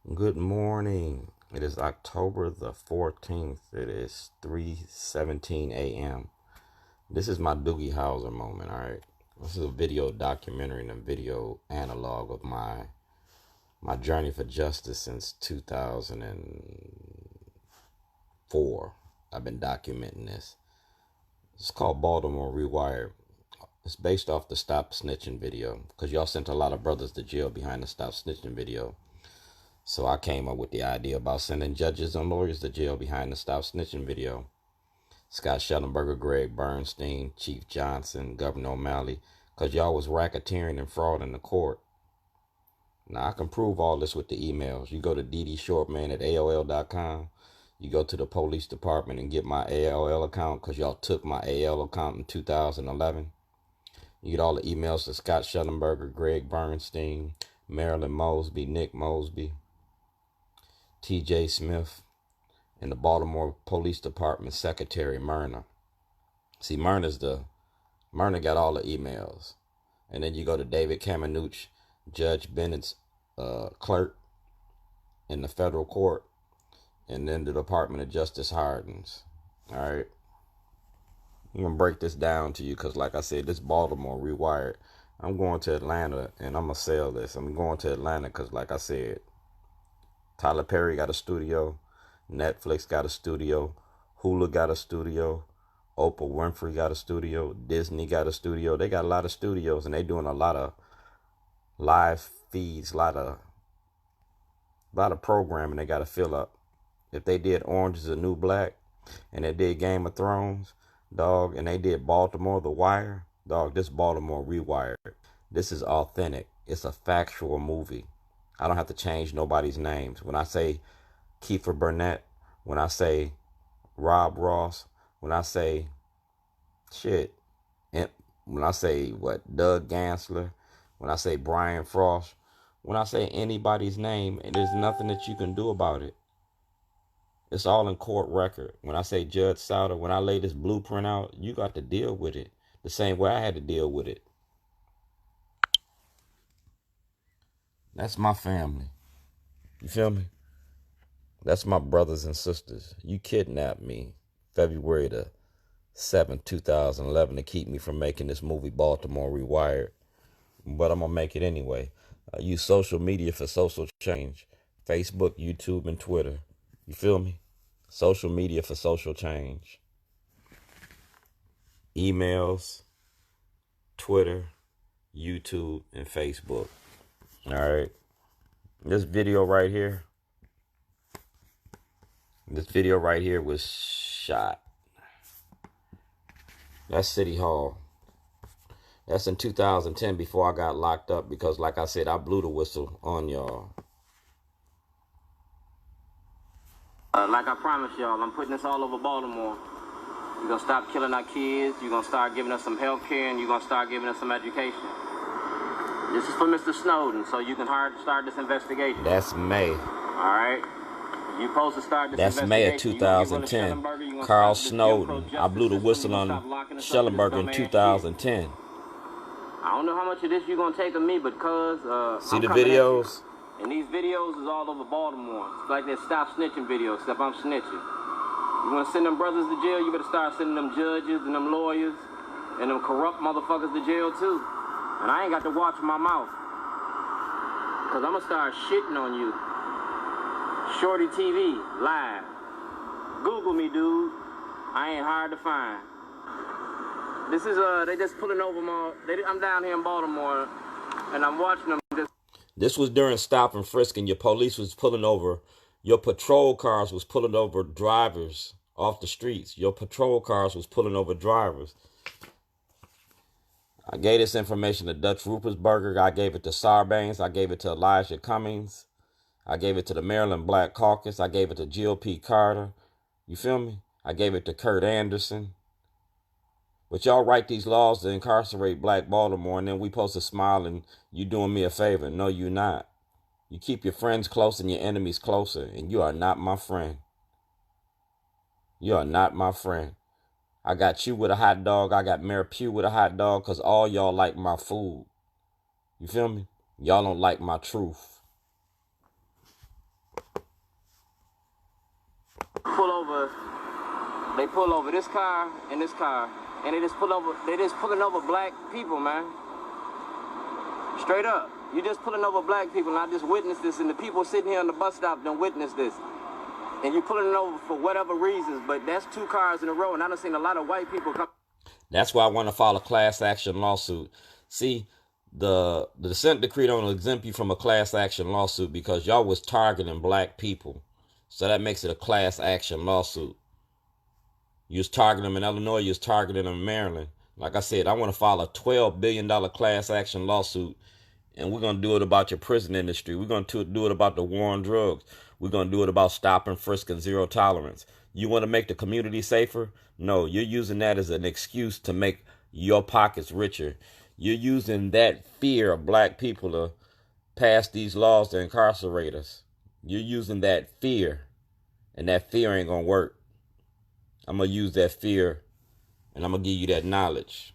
Good morning. It is October the 14th. It is 3:17 a.m. This is my Doogie Howser moment, all right? This is a video documentary and a video analog of my journey for justice since 2004. I've been documenting this. It's called Baltimore Rewired. It's based off the Stop Snitching video because y'all sent a lot of brothers to jail behind the Stop Snitching video. So I came up with the idea about sending judges and lawyers to jail behind the Stop Snitching video. Scott Shellenberger, Greg Bernstein, Chief Johnson, Gov.O'Malley, because y'all was racketeering and fraud in the court. Now, I can prove all this with the emails. You go to ddshortman@aol.com. You go to the police department and get my AOL account because y'all took my AOL account in 2011. You get all the emails to Scott Shellenberger, Greg Bernstein, Marilyn Mosby, Nick Mosby, T.J. Smith, and the Baltimore Police Department Secretary Myrna. See, Myrna got all the emails. And then you go to David Kamenetz, Judge Bennett's clerk in the federal court, and then the Department of Justice Hardin's. All right. I'm going to break this down to you because, like I said, this Baltimore Rewired. I'm going to Atlanta, and I'm going to sell this. I'm going to Atlanta because, like I said, Tyler Perry got a studio. Netflix got a studio. Hulu got a studio. Oprah Winfrey got a studio. Disney got a studio. They got a lot of studios, and they doing a lot of live feeds, a lot of programming they got to fill up. If they did Orange is the New Black, and they did Game of Thrones, dog, and they did Baltimore The Wire, dog, this Baltimore Rewired. This is authentic. It's a factual movie. I don't have to change nobody's names. When I say Kiefer Burnett, when I say Rob Ross, when I say and when I say Doug Gansler, when I say Brian Frost, when I say anybody's name, and there's nothing that you can do about it. It's all in court record. When I say Judge Souter, when I lay this blueprint out, you got to deal with it the same way I had to deal with it. That's my family. You feel me? That's my brothers and sisters. You kidnapped me February the 7th, 2011 to keep me from making this movie Baltimore Rewired. But I'm going to make it anyway. I use social media for social change. Facebook, YouTube, and Twitter. You feel me? Social media for social change. Emails, Twitter, YouTube, and Facebook. All right. This video right here was shot. That's City Hall. That's in 2010 before I got locked up because, like I said, I blew the whistle on y'all. Like I promised y'all, I'm putting this all over Baltimore. You're going to stop killing our kids. You're going to start giving us some health care, and you're going to start giving us some education. This is for Mr. Snowden, so you can start this investigation. That's May. All right? You're supposed to start this That's May of 2010. Carl Snowden. I blew the whistle on Shellenberger in 2010. I don't know how much of this you're going to take of me, but see the videos? And these videos is all over Baltimore. It's like that Stop Snitching video, except I'm snitching. You want to send them brothers to jail, you better start sending them judges and them lawyers and them corrupt motherfuckers to jail too. And I ain't got to watch my mouth. Because I'm going to start shitting on you. Shorty TV, live. Google me, dude. I ain't hard to find. This is, they just pulling over I'm down here in Baltimore, and I'm watching them. This was during stop and frisk, and your police was pulling over. Your patrol cars was pulling over drivers off the streets. Your patrol cars was pulling over drivers. I gave this information to Dutch Rupersberger. I gave it to Sarbanes. I gave it to Elijah Cummings. I gave it to the Maryland Black Caucus. I gave it to Jill P. Carter. You feel me? I gave it to Kurt Anderson. But y'all write these laws to incarcerate Black Baltimore, and then we supposed to smile and you doing me a favor. No, you not. You keep your friends close and your enemies closer, and you are not my friend. You are not my friend. I got you with a hot dog. I got Mayor Pugh with a hot dog because all y'all like my food. You feel me? Y'all don't like my truth. pull over. They pull over this car and this car, and they just pulling over black people, man. Straight up. You just pulling over black people, and I just witnessed this, and the people sitting here on the bus stop don't witness this. And you pulling it over for whatever reasons, but that's 2 cars in a row, and I done seen a lot of white people come. That's why I want to file a class action lawsuit. See, the consent decree don't exempt you from a class action lawsuit because y'all was targeting black people. So that makes it a class action lawsuit. You was targeting them in Illinois, you was targeting them in Maryland. Like I said, I want to file a $12 billion class action lawsuit, and we're going to do it about your prison industry. We're going to do it about the war on drugs. We're going to do it about stop and frisk and zero tolerance. You want to make the community safer? No, you're using that as an excuse to make your pockets richer. You're using that fear of black people to pass these laws to incarcerate us. You're using that fear, and that fear ain't going to work. I'm going to use that fear, and I'm going to give you that knowledge.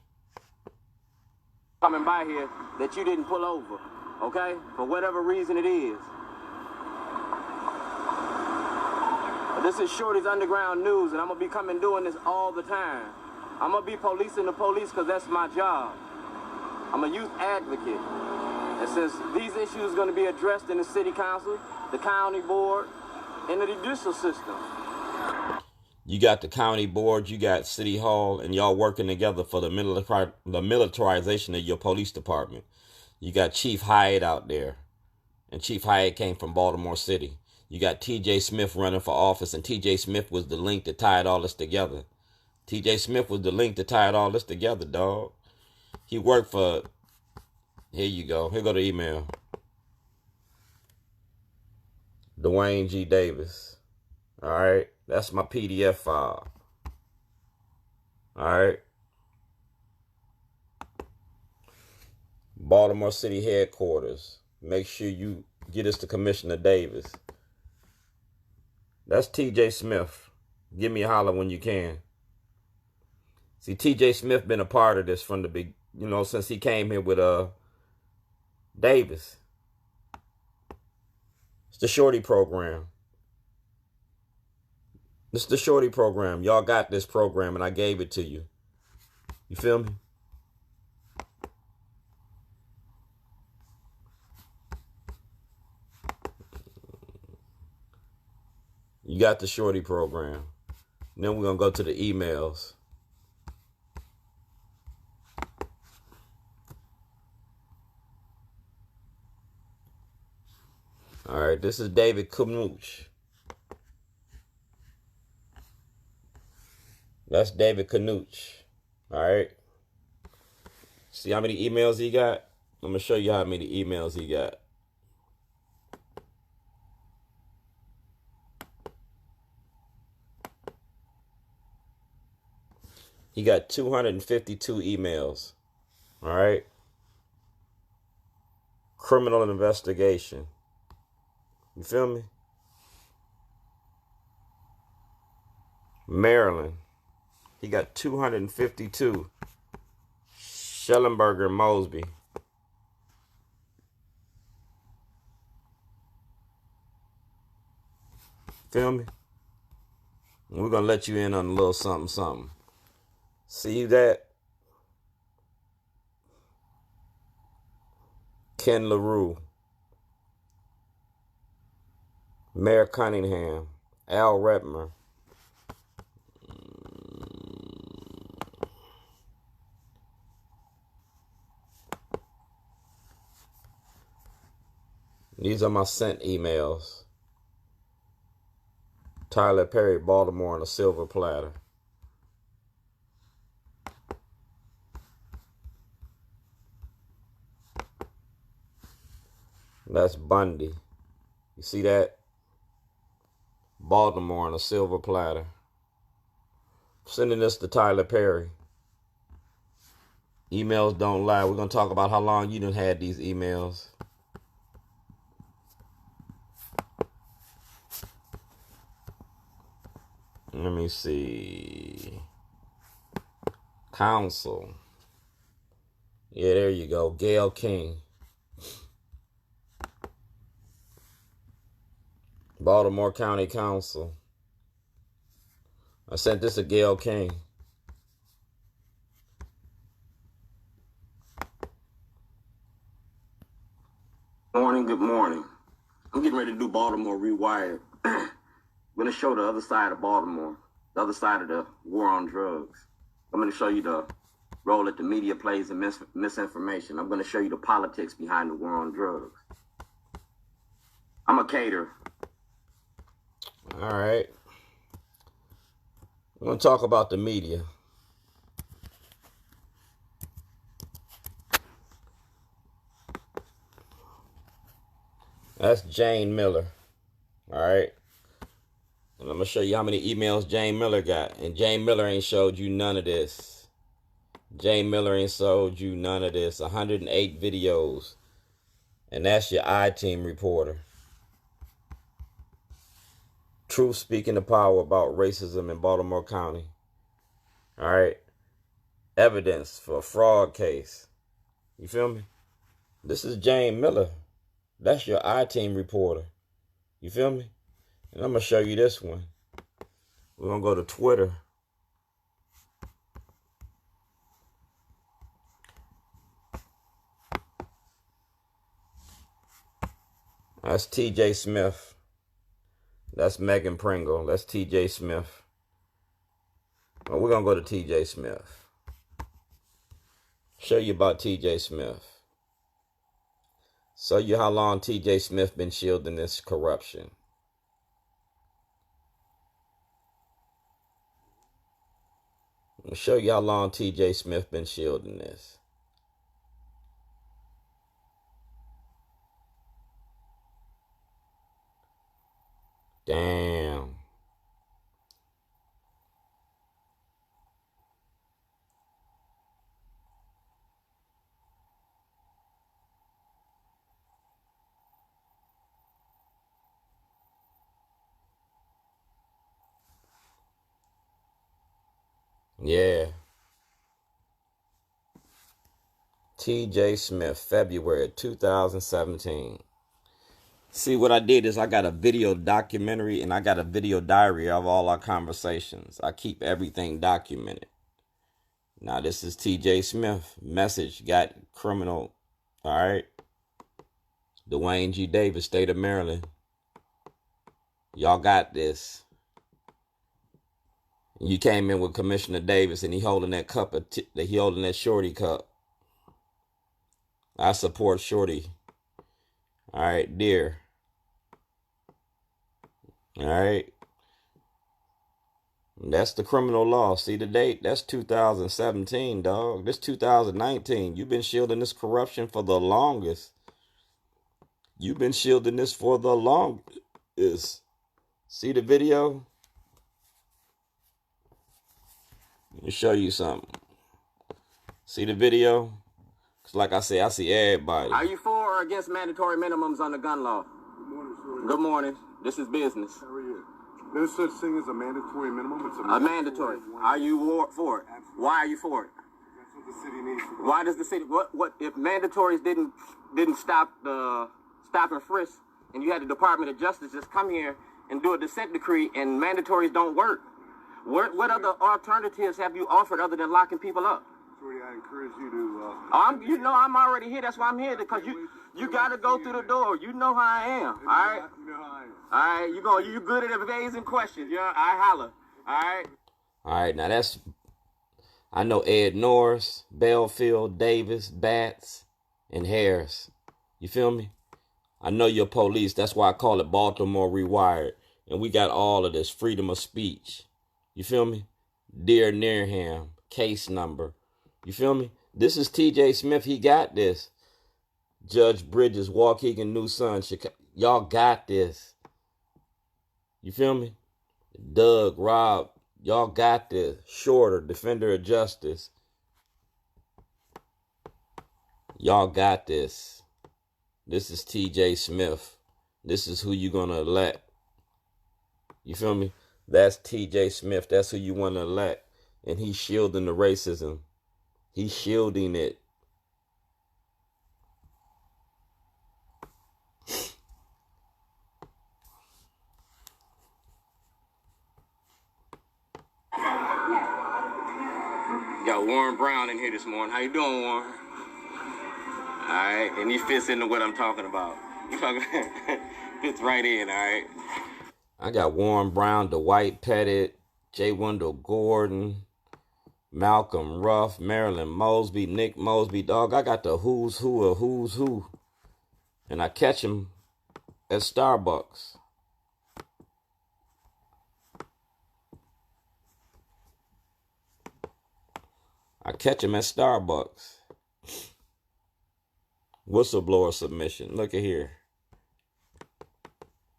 Coming by here that you didn't pull over, okay? For whatever reason it is. This is Shorty's Underground News, and I'm going to be coming doing this all the time. I'm going to be policing the police because that's my job. I'm a youth advocate. And since these issues are going to be addressed in the city council, the county board, and the judicial system. You got the county board, you got city hall, and y'all working together for the militarization of your police department. You got Chief Hyatt out there, and Chief Hyatt came from Baltimore City. You got T.J. Smith running for office, and T.J. Smith was the link that tied all this together. T.J. Smith was the link that tied all this together, dog. He worked for, here you go, here go the email. Dwayne G. Davis. All right, that's my PDF file. All right. Baltimore City headquarters. Make sure you get us to Commissioner Davis. That's T.J. Smith. Give me a holler when you can. See, T.J. Smith been a part of this from the big, since he came here with Davis. It's the Shorty program. This is the Shorty program. Y'all got this program, and I gave it to you. You feel me? You got the Shorty program. Then we're going to go to the emails. All right, this is David Knooch. That's David Knooch. All right. See how many emails he got? I'm going to show you how many emails he got. He got 252 emails. All right. Criminal investigation. You feel me? Maryland. He got 252. Shellenberger, Mosby. Feel me? We're going to let you in on a little something, something. See that? Ken LaRue. Mayor Cunningham. Al Redmer. These are my sent emails. Tyler Perry, Baltimore on a silver platter. That's Bundy. You see that? Baltimore on a silver platter. Sending this to Tyler Perry. Emails don't lie. We're going to talk about how long you done had these emails. Let me see. Council. Yeah, there you go. Gail King. Baltimore County Council. I sent this to Gail King. Good morning. I'm getting ready to do Baltimore Rewired. I'm going to show the other side of Baltimore, the other side of the war on drugs. I'm going to show you the role that the media plays in misinformation. I'm going to show you the politics behind the war on drugs. I'm a caterer. All right. We're going to talk about the media. That's Jane Miller. All right. And I'm going to show you how many emails Jane Miller got. And Jane Miller ain't showed you none of this. Jane Miller ain't showed you none of this. 108 videos. And that's your I-Team reporter. Truth speaking the power about racism in Baltimore County. All right. Evidence for a fraud case. You feel me? This is Jane Miller. That's your I-Team reporter. You feel me? And I'm going to show you this one. We're going to go to Twitter. That's TJ Smith. That's Megan Pringle. That's TJ Smith. Well, we're going to go to TJ Smith. Show you about TJ Smith. Show you how long TJ Smith been shielding this corruption. I'll show you how long TJ Smith been shielding this. Damn. Yeah. TJ Smith, February 2017. See, what I did is I got a video documentary and I got a video diary of all our conversations. I keep everything documented. Now, this is TJ Smith. Message got criminal. All right. Dwayne G. Davis, State of Maryland. Y'all got this. You came in with Commissioner Davis and he holding that cup of he holding that Shorty cup. I support Shorty. All right, dear. All right. That's the criminal law. See the date? That's 2017, dog. This 2019. You've been shielding this corruption for the longest. You've been shielding this for the longest. See the video? Let me show you something. See the video? Cause like I say, I see everybody. Are you for or against mandatory minimums on the gun law? Good morning, sir. Good morning. This is business. How are you? There's such thing as a mandatory minimum. It's A mandatory. Are you for it? Absolutely. Why are you for it? That's what the city needs. Why does the city? What if mandatories didn't stop and frisk, and you had the Department of Justice just come here and do a dissent decree, and mandatories don't work? What other alternatives have you offered other than locking people up? Shorty, I encourage you to. I'm already here. That's why I'm here, because you got to go through the door. You know how I am. All right. You know how I am. All right. You good at evading questions. Yeah. I holler. All right. All right. Now that's. I know Ed Norris, Belfield, Davis, Batts, and Harris. You feel me? I know your police. That's why I call it Baltimore Rewired. And we got all of this freedom of speech. You feel me? Dear Nearham, case number. You feel me? This is TJ Smith. He got this. Judge Bridges, Waukegan, New Sun, Chicago. Y'all got this. You feel me? Doug, Rob, y'all got this. Shorter, Defender of Justice. Y'all got this. This is TJ Smith. This is who you gonna elect. You feel me? That's TJ Smith. That's who you want to elect. And he's shielding the racism. He's shielding it. got Warren Brown in here this morning. How you doing, Warren? All right, and he fits into what I'm talking about. He fucking fits right in, all right? I got Warren Brown, Dwight Pettit, J. Wendell Gordon, Malcolm Ruff, Marilyn Mosby, Nick Mosby. Dog, I got the who's who of who's who. And I catch him at Starbucks. I catch him at Starbucks. Whistleblower submission. Look at here.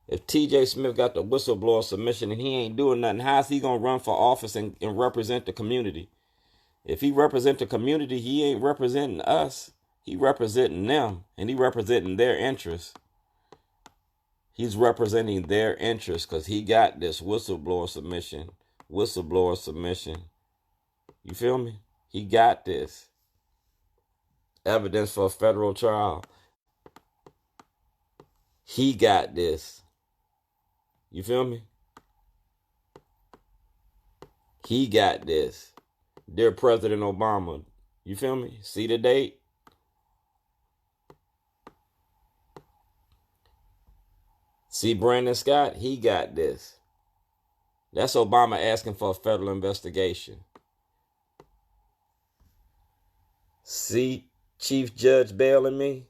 If TJ Smith got the whistleblower submission and he ain't doing nothing, how's he going to run for office and represent the community? If he represent the community, he ain't representing us. He representing them, and he representing their interests. He's representing their interests because he got this whistleblower submission. Whistleblower submission. You feel me? He got this. Evidence for a federal trial. He got this. You feel me? He got this. Dear President Obama. You feel me? See the date? See Brandon Scott? He got this. That's Obama asking for a federal investigation. See Chief Judge Bell and me?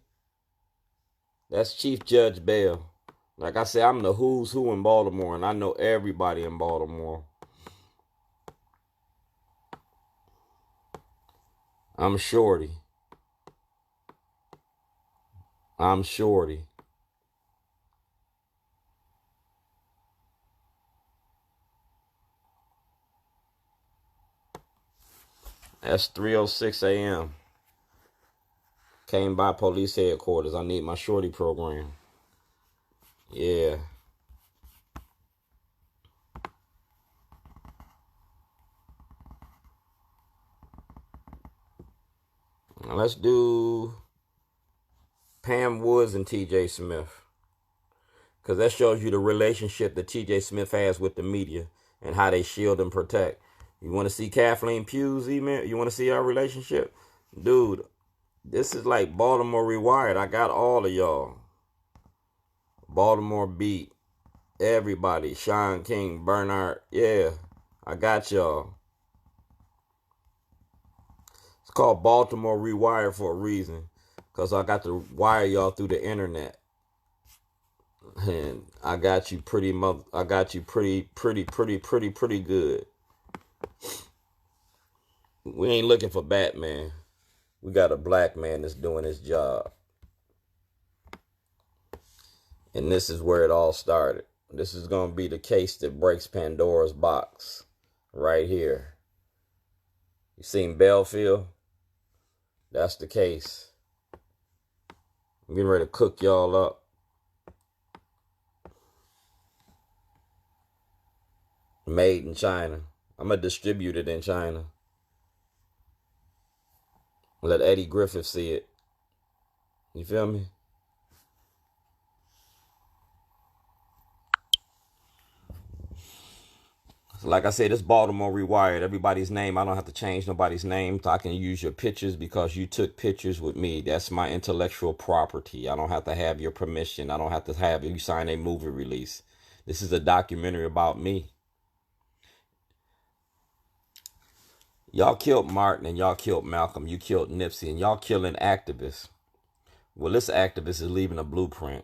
That's Chief Judge Bell. Like I said, I'm the who's who in Baltimore, and I know everybody in Baltimore. I'm Shorty. I'm Shorty. That's 3:06 a.m. Came by police headquarters. I need my Shorty program. Yeah. Now let's do Pam Woods and TJ Smith. Because that shows you the relationship that TJ Smith has with the media and how they shield and protect. You want to see Kathleen Pugh's email? You want to see our relationship? Dude, this is like Baltimore Rewired. I got all of y'all. Baltimore Beat. Everybody. Sean King, Bernard. Yeah, I got y'all. It's called Baltimore Rewired for a reason. Because I got to wire y'all through the internet. And I got you pretty good. We ain't looking for Batman. We got a black man that's doing his job. And this is where it all started. This is going to be the case that breaks Pandora's box. Right here. You seen Belfield? That's the case. I'm getting ready to cook y'all up. Made in China. I'm going to distribute it in China. Let Eddie Griffith see it. You feel me? Like I said, it's Baltimore Rewired. Everybody's name. I don't have to change nobody's name. So I can use your pictures because you took pictures with me. That's my intellectual property. I don't have to have your permission. I don't have to have you sign a movie release. This is a documentary about me. Y'all killed Martin and y'all killed Malcolm. You killed Nipsey and y'all killing activists. Well, this activist is leaving a blueprint.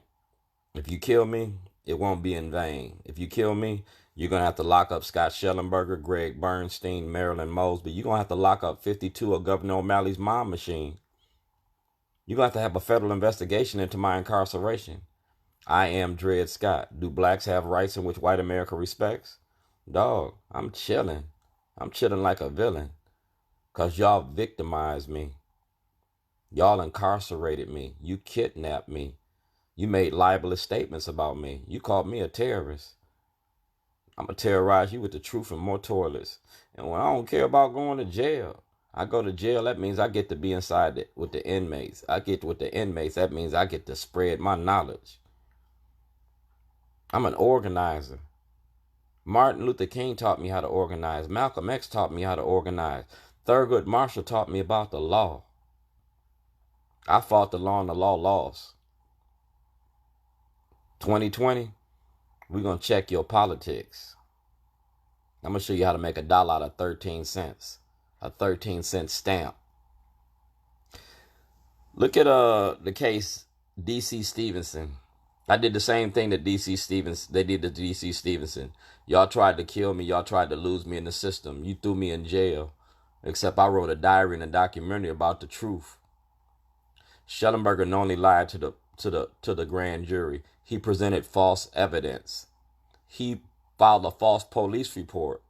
If you kill me, it won't be in vain. If you kill me, you're going to have to lock up Scott Shellenberger, Greg Bernstein, Marilyn Mosby. You're going to have to lock up 52 of Gov.O'Malley's mom machine. You're going to have a federal investigation into my incarceration. I am Dred Scott. Do blacks have rights in which white America respects? Dog, I'm chilling. I'm chilling like a villain. Because y'all victimized me. Y'all incarcerated me. You kidnapped me. You made libelous statements about me. You called me a terrorist. I'm going to terrorize you with the truth and more toilets. And when I don't care about going to jail, I go to jail, that means I get to be inside it with the inmates. I get with the inmates, that means I get to spread my knowledge. I'm an organizer. Martin Luther King taught me how to organize. Malcolm X taught me how to organize. Thurgood Marshall taught me about the law. I fought the law and the law lost. 2020, we're going to check your politics. I'm going to show you how to make $1 out of 13 cents. A 13-cent stamp. Look at the case D.C. Stevenson. I did the same thing that they did to D.C. Stevenson. Y'all tried to kill me. Y'all tried to lose me in the system. You threw me in jail. Except I wrote a diary and a documentary about the truth. Shellenberger knowingly lied to the grand jury. He presented false evidence. He filed a false police report.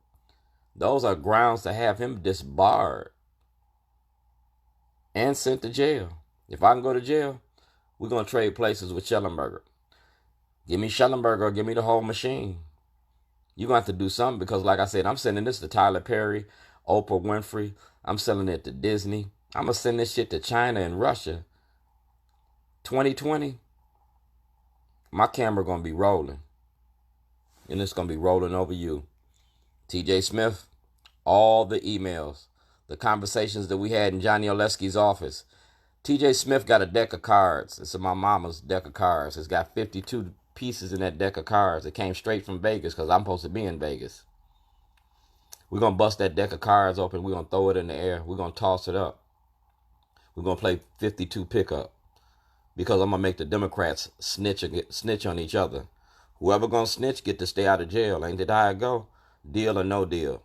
Those are grounds to have him disbarred and sent to jail. If I can go to jail, we're going to trade places with Shellenberger. Give me Shellenberger or give me the whole machine. You're going to have to do something because, like I said, I'm sending this to Tyler Perry, Oprah Winfrey. I'm selling it to Disney. I'm going to send this shit to China and Russia. 2020, my camera going to be rolling. And it's going to be rolling over you. TJ Smith, all the emails, the conversations that we had in Johnny Oleski's office. TJ Smith got a deck of cards. It's my mama's deck of cards. It's got 52 pieces in that deck of cards. It came straight from Vegas because I'm supposed to be in Vegas. We're going to bust that deck of cards open. We're going to throw it in the air. We're going to toss it up. We're going to play 52 pickup because I'm going to make the Democrats snitch on each other. Whoever going to snitch get to stay out of jail. Ain't that how it go? Deal or no deal.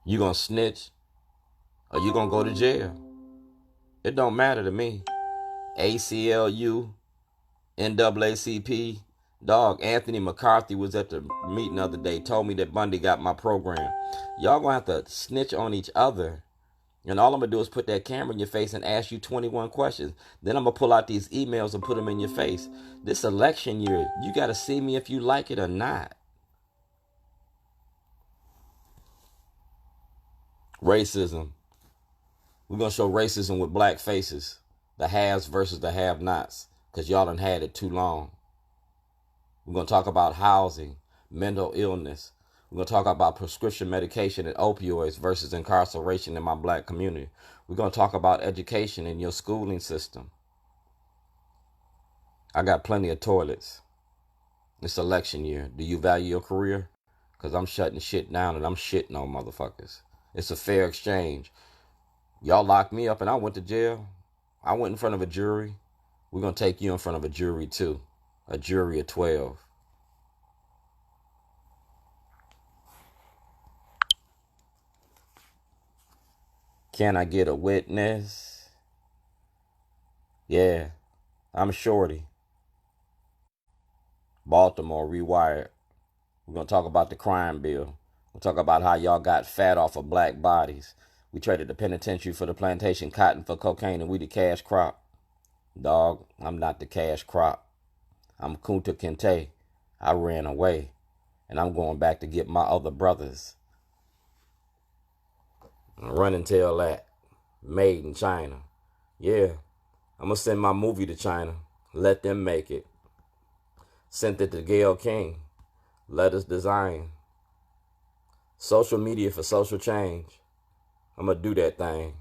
You going to snitch or you going to go to jail? It don't matter to me. ACLU, NAACP, dog, Anthony McCarthy was at the meeting the other day, told me that Bundy got my program. Y'all gonna have to snitch on each other. And all I'm gonna do is put that camera in your face and ask you 21 questions. Then I'm gonna pull out these emails and put them in your face. This election year, you gotta see me if you like it or not. Racism. We're gonna show racism with black faces. The haves versus the have-nots. Because y'all done had it too long. We're going to talk about housing, mental illness. We're going to talk about prescription medication and opioids versus incarceration in my black community. We're going to talk about education in your schooling system. I got plenty of toilets. It's election year. Do you value your career? Because I'm shutting shit down and I'm shitting on motherfuckers. It's a fair exchange. Y'all locked me up and I went to jail. I went in front of a jury. We're going to take you in front of a jury too. A jury of 12. Can I get a witness? Yeah, I'm Shorty. Baltimore Rewired. We're going to talk about the crime bill. We'll talk about how y'all got fat off of black bodies. We traded the penitentiary for the plantation, cotton for cocaine, and we the cash crop. Dog, I'm not the cash crop. I'm Kunta Kinte. I ran away, and I'm going back to get my other brothers. Run and tell that. Made in China. Yeah, I'm going to send my movie to China. Let them make it. Sent it to Gayle King. Let us design. Social media for social change. I'm going to do that thing.